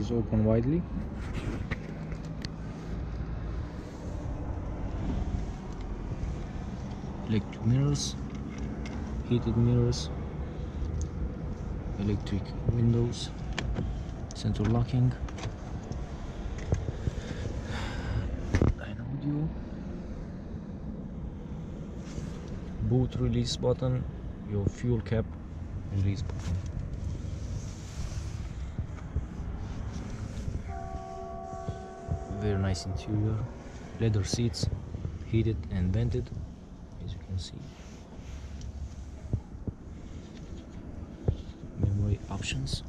doors open widely. Electric mirrors, heated mirrors, electric windows, central locking, dyno audio, boot release button, your fuel cap release button. Very nice interior, leather seats, heated and vented, as you can see. Memory options,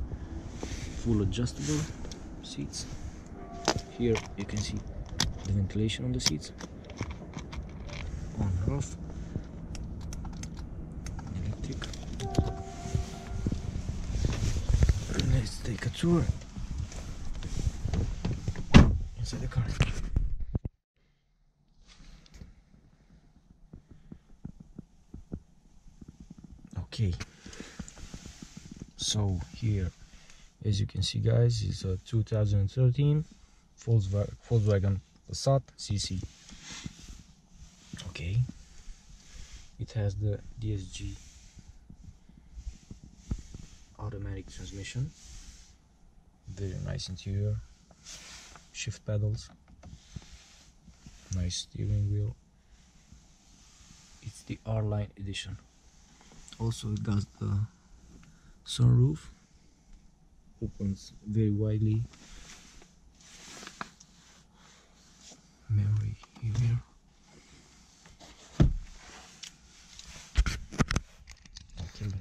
full adjustable seats. Here you can see the ventilation on the seats, on and off, electric. Let's take a tour inside the car. Okay, so here, as you can see guys, is a 2013 Volkswagen Passat CC. Okay, it has the DSG automatic transmission, very nice interior, shift pedals, nice steering wheel. It's the R-Line edition. Also it got the sunroof, opens very widely, memory here. Okay,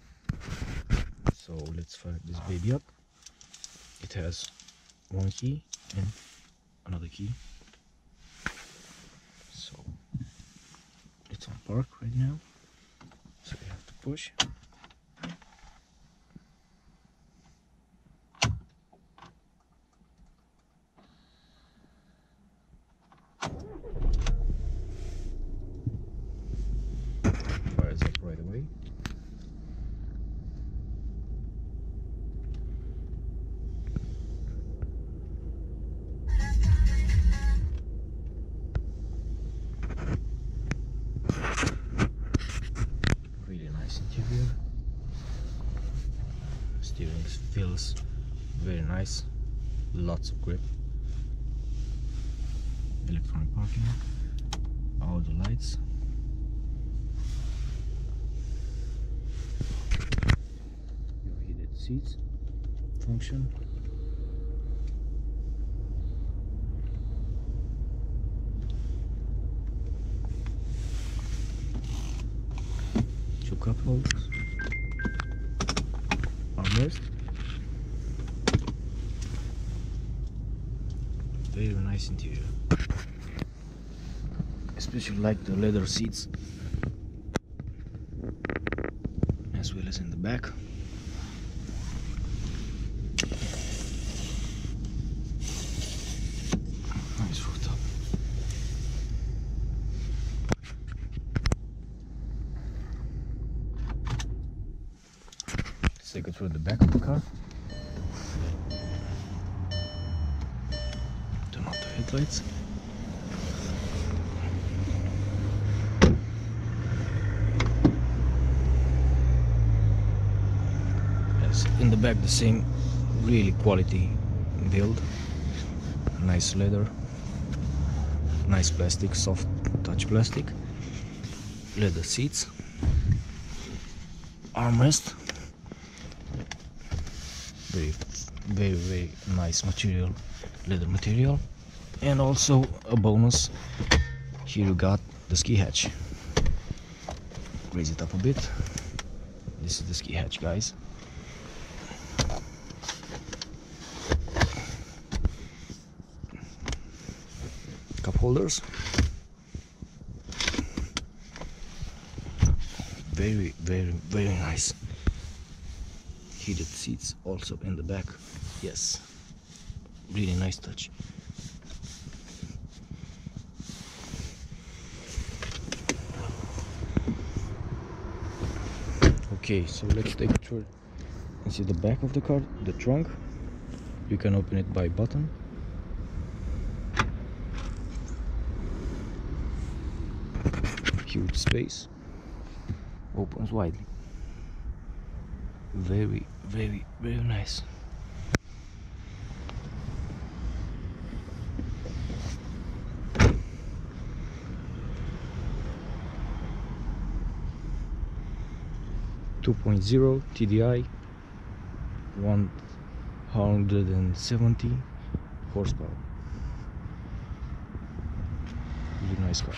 so let's fire this baby up. It has one key and another key, so it's on park right now, so you have to push. Fires up right away. Really nice interior. Steering feels very nice, lots of grip. Electronic parking, all the lights. Your heated seats function. Two cup holders, armrest. Very nice interior. Especially like the leather seats, as well as in the back. Nice rooftop. Let's take it through the back of the car. Turn off the headlights. In the back, the same really quality build, nice leather, nice plastic, soft touch plastic, leather seats, armrest, very nice material, leather material. And also a bonus, here you got the ski hatch. Raise it up a bit. This is the ski hatch, guys. Cup holders, very nice. Heated seats also in the back. Yes, really nice touch. Okay, so let's take a tour and see the back of the car, the trunk. You can open it by button. Huge space, opens widely. Very, very, very nice. .0 TDI, 170 horsepower. Really nice car.